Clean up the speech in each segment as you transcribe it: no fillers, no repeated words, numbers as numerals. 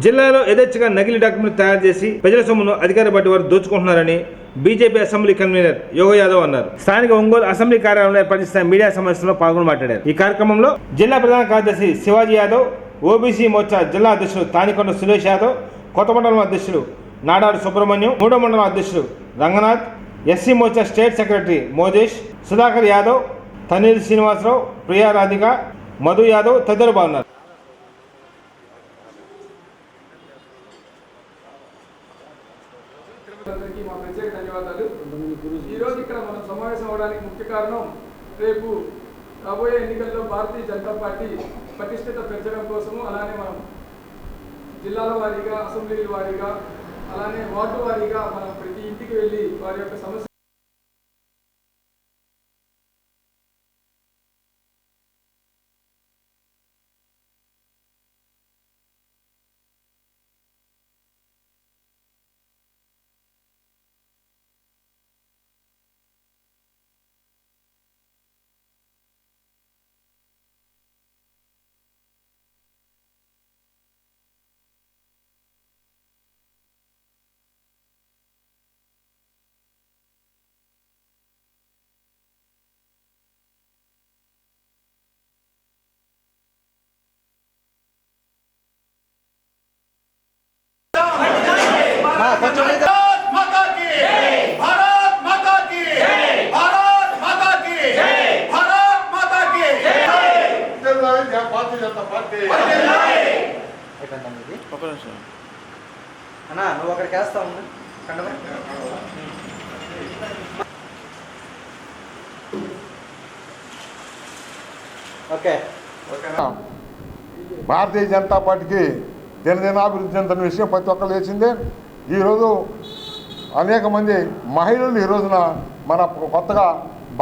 జిల్లాలో యథేచ్ఛగా నకిలీ డాక్యుమెంట్ తయారు చేసి ప్రజల సొమ్మును అధికార పార్టీ వారు దోచుకుంటున్నారని బీజేపీ అసెంబ్లీ కన్వీనర్ యోగ యాదవ్ అన్నారు. స్థానిక ఒంగోలు అసెంబ్లీ కార్యాలయంలో ఏర్పడిన మీడియా సమావేశంలో పాల్గొని మాట్లాడారు. ఈ కార్యక్రమంలో జిల్లా ప్రధాన కార్యదర్శి శివాజీ యాదవ్, ఓబీసీ మోర్చా జిల్లా అధ్యక్షుడు తానికొండ సురేష్ యాదవ్, కొత్త మండలం అధ్యక్షుడు నాడారు సుబ్రహ్మణ్యం, మూడో మండలం అధ్యక్షుడు Ranganath, SC Morcha state secretary Mojesh, Sudhakar Yadav, Tanneeru Srinivasarao, Priya Radhika, Madhu Yadav తదితరులు పాల్గొన్నారు. మా ప్రత్యేక ధన్యవాదాలు. ఈరోజు ఇక్కడ మనం సమావేశం అవడానికి ముఖ్య కారణం రేపు రాబోయే ఎన్నికల్లో భారతీయ జనతా పార్టీ పటిష్టత పెంచడం కోసము, అలానే మనం జిల్లాల వారీగా, అసెంబ్లీల వారీగా, అలానే వార్డు వారీగా మనం ప్రతి ఇంటికి వెళ్ళి వారి యొక్క సమస్య అన్నా నువ్వు అక్కడికి వేస్తావు ఓకే. భారతీయ జనతా పార్టీకి దినదినాభివృద్ధి చెందుతున్న విషయం ప్రతి ఒక్కరు లేచిందే. ఈరోజు అనేక మంది మహిళలు ఈ రోజున మన కొత్తగా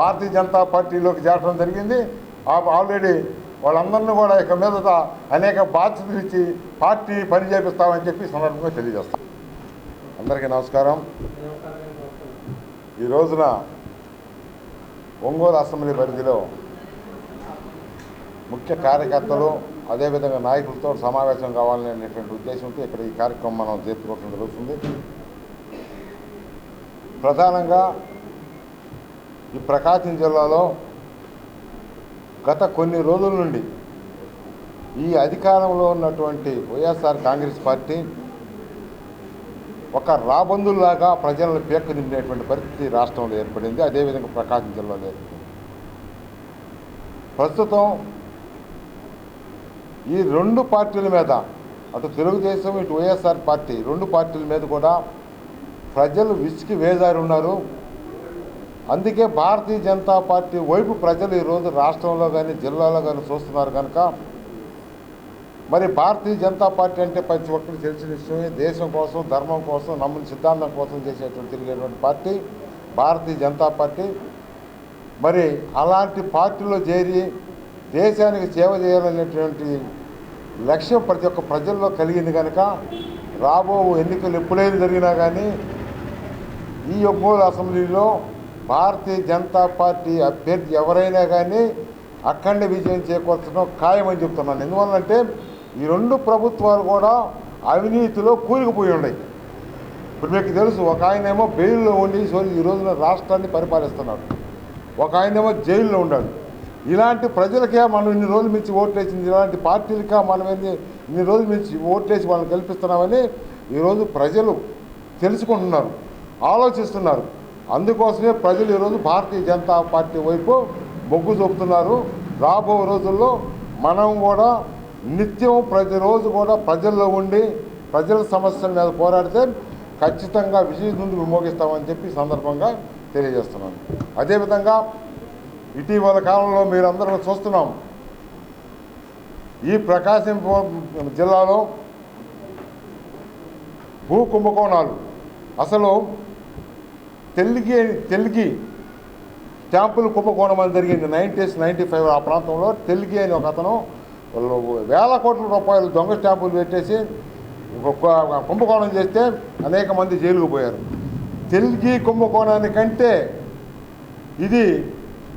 భారతీయ జనతా పార్టీలోకి చేరడం జరిగింది. ఆల్రెడీ వాళ్ళందరినీ కూడా ఇక మీదట అనేక బాధ్యతలు ఇచ్చి పార్టీ పని చేపిస్తామని చెప్పి సందర్భంగా తెలియజేస్తాం. అందరికీ నమస్కారం. ఈ రోజున ఒంగోలు అసెంబ్లీ పరిధిలో ముఖ్య కార్యకర్తలు అదేవిధంగా నాయకులతో సమావేశం కావాలనేటువంటి ఉద్దేశంతో ఇక్కడ ఈ కార్యక్రమం మనం జరుపుకోవడం జరుగుతుంది. ప్రధానంగా ఈ ప్రకాశం జిల్లాలో గత కొన్ని రోజుల నుండి ఈ అధికారంలో ఉన్నటువంటి వైఎస్ఆర్ కాంగ్రెస్ పార్టీ ఒక రాబందుల్లాగా ప్రజలను పేర్కొనిండేటువంటి పరిస్థితి రాష్ట్రంలో ఏర్పడింది. అదేవిధంగా ప్రకాశం జిల్లాలో ఏర్పడింది. ప్రస్తుతం ఈ రెండు పార్టీల మీద, అటు తెలుగుదేశం ఇటు వైఎస్ఆర్ పార్టీ, రెండు పార్టీల మీద కూడా ప్రజలు విసిగి వేజారి ఉన్నారు. అందుకే భారతీయ జనతా పార్టీ వైపు ప్రజలు ఈరోజు రాష్ట్రంలో కానీ జిల్లాలో కానీ చూస్తున్నారు. కనుక మరి భారతీయ జనతా పార్టీ అంటే ప్రతి ఒక్కరికి తెలిసిన విషయమే. దేశం కోసం, ధర్మం కోసం, నమ్మిన సిద్ధాంతం కోసం తిరిగేటువంటి పార్టీ భారతీయ జనతా పార్టీ. మరి అలాంటి పార్టీలో చేరి దేశానికి సేవ చేయాలనేటువంటి లక్ష్యం ప్రతి ఒక్క ప్రజల్లో కలిగింది. కనుక రాబో ఎన్నికలు ఎప్పుడైనా జరిగినా కానీ ఈ ఒంగోలు అసెంబ్లీలో భారతీయ జనతా పార్టీ అభ్యర్థి ఎవరైనా కానీ అఖండ విజయం చేకూర్చడం ఖాయమని చెప్తున్నాను. ఎందువల్లంటే ఈ రెండు ప్రభుత్వాలు కూడా అవినీతిలో కూలికిపోయి ఉన్నాయి. ఇప్పుడు మీకు తెలుసు, ఒక ఆయనేమో బెయిల్లో ఉండి ఈ రోజున రాష్ట్రాన్ని పరిపాలిస్తున్నాడు, ఒక ఆయనేమో జైల్లో ఉన్నాడు. ఇలాంటి ప్రజలకే మనం ఇన్ని రోజుల నుంచి ఓట్లేసింది, ఇలాంటి పార్టీలకే మనం ఇన్ని రోజుల నుంచి ఓట్లేసి వాళ్ళని కల్పిస్తున్నామని ఈరోజు ప్రజలు తెలుసుకుంటున్నారు, ఆలోచిస్తున్నారు. అందుకోసమే ప్రజలు ఈరోజు భారతీయ జనతా పార్టీ వైపు మొగ్గు చూపుతున్నారు. రాబో రోజుల్లో మనం కూడా నిత్యం ప్రతిరోజు కూడా ప్రజల్లో ఉండి ప్రజల సమస్యల మీద పోరాడితే ఖచ్చితంగా విజయం నుండి విమోగిస్తామని చెప్పి సందర్భంగా తెలియజేస్తున్నాను. అదేవిధంగా ఇటీవల కాలంలో మీరందరూ చూస్తున్నాం, ఈ ప్రకాశం జిల్లాలో భూ కుంభకోణాలు, అసలు తెలుగి స్టాంపులు కుంభకోణం అని జరిగింది 1995. ఆ ప్రాంతంలో తెలుగి అని ఒక అతను వేల కోట్ల రూపాయలు దొంగ స్టాంపులు పెట్టేసి కుంభకోణం చేస్తే అనేక మంది జైలుకు పోయారు. తెలుగి కుంభకోణానికంటే ఇది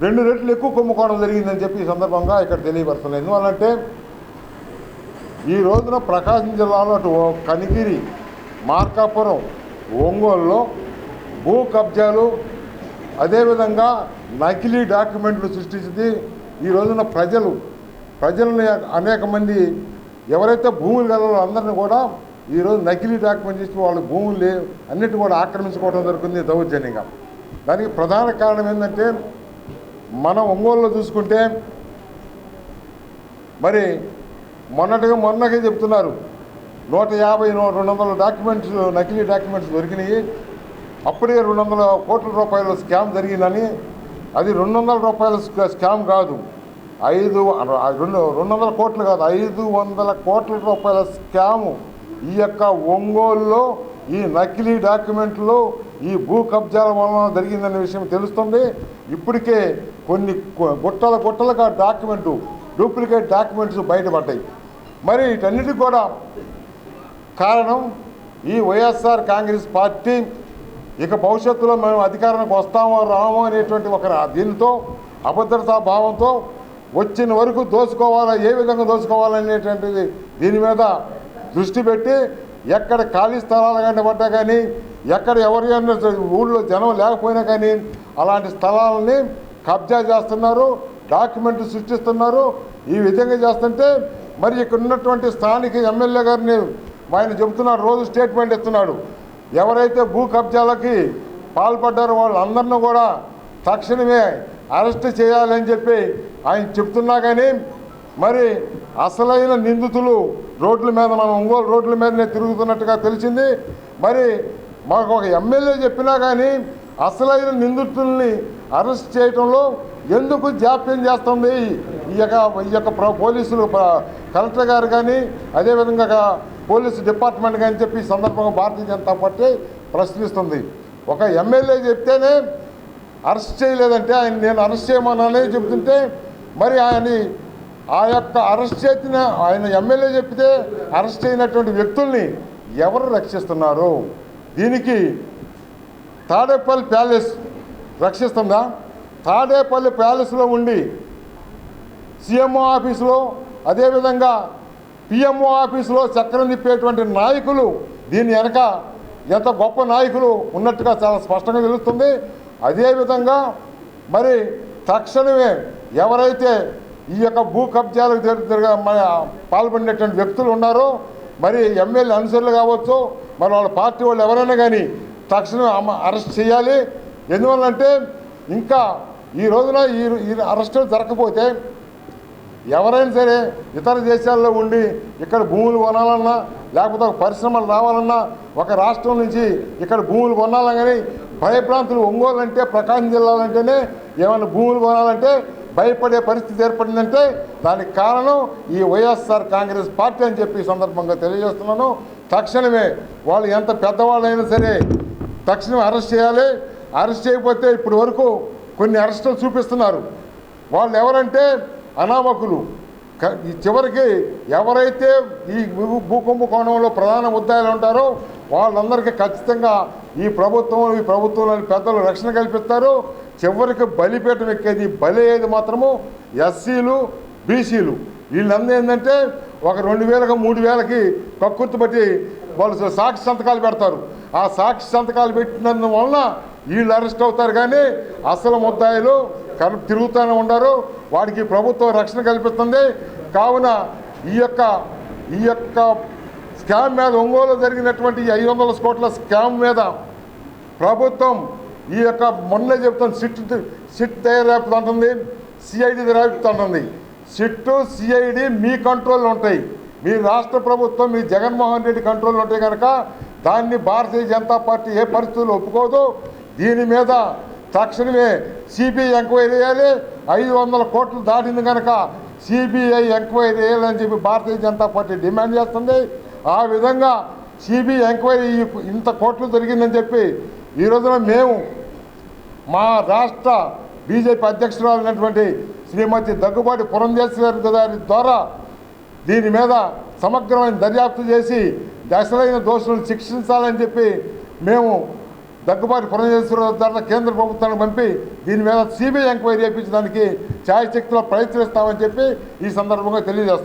2 రెట్లు ఎక్కువ కుంభకోణం జరిగిందని చెప్పి ఈ సందర్భంగా ఇక్కడ తెలియపరుస్తున్నాను. ఎందువల్లంటే ఈ రోజున ప్రకాశం జిల్లాలో అటు కనిగిరి, మార్కాపురం, ఒంగోలులో భూ కబ్జాలు, అదేవిధంగా నకిలీ డాక్యుమెంట్లు సృష్టించింది. ఈ రోజున ప్రజల్ని అనేక మంది ఎవరైతే భూములు గలవాళ్ళో అందరినీ కూడా ఈరోజు నకిలీ డాక్యుమెంట్ ఇచ్చి వాళ్ళ భూములు అన్నిటి కూడా ఆక్రమించుకోవడం జరుగుతుంది దౌర్జన్యంగా. దానికి ప్రధాన కారణం ఏంటంటే మనం ఒంగోలులో చూసుకుంటే మరి మొన్నగా చెప్తున్నారు 150-200 డాక్యుమెంట్స్, నకిలీ డాక్యుమెంట్స్ దొరికినాయి. అప్పుడే 200 కోట్ల రూపాయల స్కామ్ జరిగిందని. అది 200 రూపాయల స్కామ్ కాదు, 200 కోట్లు కాదు, 500 కోట్ల రూపాయల స్కాము ఈ యొక్క ఒంగోలులో ఈ నకిలీ డాక్యుమెంట్లు, ఈ భూ కబ్జాల వలన జరిగిందనే విషయం తెలుస్తుంది. ఇప్పటికే కొన్ని గుట్టలుగా డూప్లికేట్ డాక్యుమెంట్స్ బయటపడ్డాయి. మరి వీటన్నిటికి కూడా కారణం ఈ వైఎస్ఆర్ కాంగ్రెస్ పార్టీ ఇక భవిష్యత్తులో మేము అధికారానికి వస్తామో రామో అనేటువంటి ఒక దీనితో అభద్రతా భావంతో వచ్చిన వరకు దోచుకోవాలా, ఏ విధంగా దోచుకోవాలనేటువంటిది దీని మీద దృష్టి పెట్టి ఎక్కడ ఖాళీ స్థలాలు కానీ పడ్డా కానీ, ఎక్కడ ఎవరైనా ఊళ్ళో జనం లేకపోయినా కానీ అలాంటి స్థలాలని కబ్జా చేస్తున్నారు, డాక్యుమెంట్లు సృష్టిస్తున్నారు. ఈ విధంగా చేస్తుంటే మరి ఇక్కడ ఉన్నటువంటి స్థానిక ఎమ్మెల్యే గారిని ఆయన చెబుతున్నాడు, రోజు స్టేట్మెంట్ ఇస్తున్నాడు. ఎవరైతే భూ కబ్జాలకి పాల్పడ్డారో వాళ్ళందరినీ కూడా తక్షణమే అరెస్ట్ చేయాలని చెప్పి ఆయన చెప్తున్నా కానీ మరి అసలైన నిందితులు రోడ్ల మీద, మనం ఒంగోలు రోడ్ల మీదనే తిరుగుతున్నట్టుగా తెలిసింది. మరి మాకు ఒక ఎమ్మెల్యే చెప్పినా కానీ అసలైన నిందితుల్ని అరెస్ట్ చేయడంలో ఎందుకు జాప్యం చేస్తుంది ఈ యొక్క పోలీసులు, కలెక్టర్ గారు కానీ అదేవిధంగా పోలీసు డిపార్ట్మెంట్ కానీ చెప్పి ఈ సందర్భంగా భారతీయ జనతా పార్టీ ప్రశ్నిస్తుంది. ఒక ఎమ్మెల్యే చెప్తేనే అరెస్ట్ చేయలేదంటే నేను అరెస్ట్ చేయమన్నానే చెప్తుంటే మరి ఆ యొక్క అరెస్ట్ చేసిన ఆయన ఎమ్మెల్యే చెప్తే అరెస్ట్ అయినటువంటి వ్యక్తుల్ని ఎవరు రక్షిస్తున్నారు? దీనికి తాడేపల్లి ప్యాలెస్ రక్షిస్తుందా? తాడేపల్లి ప్యాలెస్లో ఉండి సీఎంఓ ఆఫీసులో అదేవిధంగా పిఎంఓ ఆఫీసులో చక్రం తిప్పేటువంటి నాయకులు దీని వెనక ఎంత గొప్ప నాయకులు ఉన్నట్టుగా చాలా స్పష్టంగా తెలుస్తుంది. అదేవిధంగా మరి తక్షణమే ఎవరైతే ఈ యొక్క భూ కబ్జాలకు పాల్పడినటువంటి వ్యక్తులు ఉన్నారో మరి ఎమ్మెల్యే అనుసరులు కావచ్చు, మరి వాళ్ళ పార్టీ వాళ్ళు ఎవరైనా కానీ తక్షణం అరెస్ట్ చేయాలి. ఎందువల్లంటే ఇంకా ఈ రోజున ఈ అరెస్టులు జరగకపోతే ఎవరైనా సరే ఇతర దేశాల్లో ఉండి ఇక్కడ భూములు కొనాలన్నా లేకపోతే ఒక పరిశ్రమలు రావాలన్నా ఒక రాష్ట్రం నుంచి ఇక్కడ భూములు కొనాలన్నా కానీ భయప్రాంతులు, ఒంగోలు అంటే ప్రకాశం జిల్లాలంటేనే ఏమైనా భూములు కొనాలంటే భయపడే పరిస్థితి ఏర్పడిందంటే దానికి కారణం ఈ వైఎస్ఆర్ కాంగ్రెస్ పార్టీ అని చెప్పి ఈ సందర్భంగా తెలియజేస్తున్నాను. తక్షణమే వాళ్ళు ఎంత పెద్దవాళ్ళైనా సరే తక్షణమే అరెస్ట్ చేయాలి. అరెస్ట్ చేయకపోతే ఇప్పటి వరకు కొన్ని అరెస్టులు చూపిస్తున్నారు. వాళ్ళు ఎవరంటే అనామకులు. చివరికి ఎవరైతే ఈ భూకుంభకోణంలో ప్రధాన ముద్దాయిలు ఉంటారో వాళ్ళందరికీ ఖచ్చితంగా ఈ ప్రభుత్వంలోని పెద్దలు రక్షణ కల్పిస్తారు. చివరికి బలిపీఠం ఎక్కేది, బలి అయ్యేది మాత్రము ఎస్సీలు, బీసీలు. వీళ్ళందరూ ఏంటంటే ఒక 2000కి 3000కి కక్కుర్తి బట్టి వాళ్ళు సాక్షి సంతకాలు పెడతారు. ఆ సాక్షి సంతకాలు పెట్టినందువలన వీళ్ళు అరెస్ట్ అవుతారు. కానీ అసలు ముద్దాయిలు తిరుగుతూనే ఉండరు. వాడికి ప్రభుత్వం రక్షణ కల్పిస్తుంది. కావున ఈ యొక్క స్కామ్ మీద, ఒంగోలు జరిగినటువంటి 500 కోట్ల స్కామ్ మీద ప్రభుత్వం ఈ యొక్క మొన్నే చెప్తాను సిట్ తయారైపోతుంది, సిఐడి తయారైపోతుంది. సిట్టు, సిఐడి మీ కంట్రోల్లో ఉంటాయి. మీ రాష్ట్ర ప్రభుత్వం, మీ జగన్మోహన్ రెడ్డి కంట్రోల్లో ఉంటాయి కనుక దాన్ని భారతీయ జనతా పార్టీ ఏ పరిస్థితుల్లో ఒప్పుకోదు. దీని మీద తక్షణమే సిబిఐ ఎంక్వైరీ చేయాలి. 500 కోట్లు దాటింది కనుక సిబిఐ ఎంక్వైరీ చేయాలని చెప్పి భారతీయ జనతా పార్టీ డిమాండ్ చేస్తుంది. ఆ విధంగా సిబిఐ ఎంక్వైరీ ఇంత కోట్లు జరిగిందని చెప్పి ఈ రోజున మేము మా రాష్ట్ర బీజేపీ అధ్యక్షురాలైనటువంటి శ్రీమతి దగ్గుబాటి పురంధేశ్వరి గారి ద్వారా దీని మీద సమగ్రమైన దర్యాప్తు చేసి అసలైన దోషులను శిక్షించాలని చెప్పి మేము దగ్గుబాటి పురంధేశ్వరి ద్వారా కేంద్ర ప్రభుత్వానికి పంపి దీని మీద సిబిఐ ఎంక్వైరీ చేయించడానికి ఛాయశక్తిలో ప్రయత్నిస్తామని చెప్పి ఈ సందర్భంగా తెలియజేస్తాం.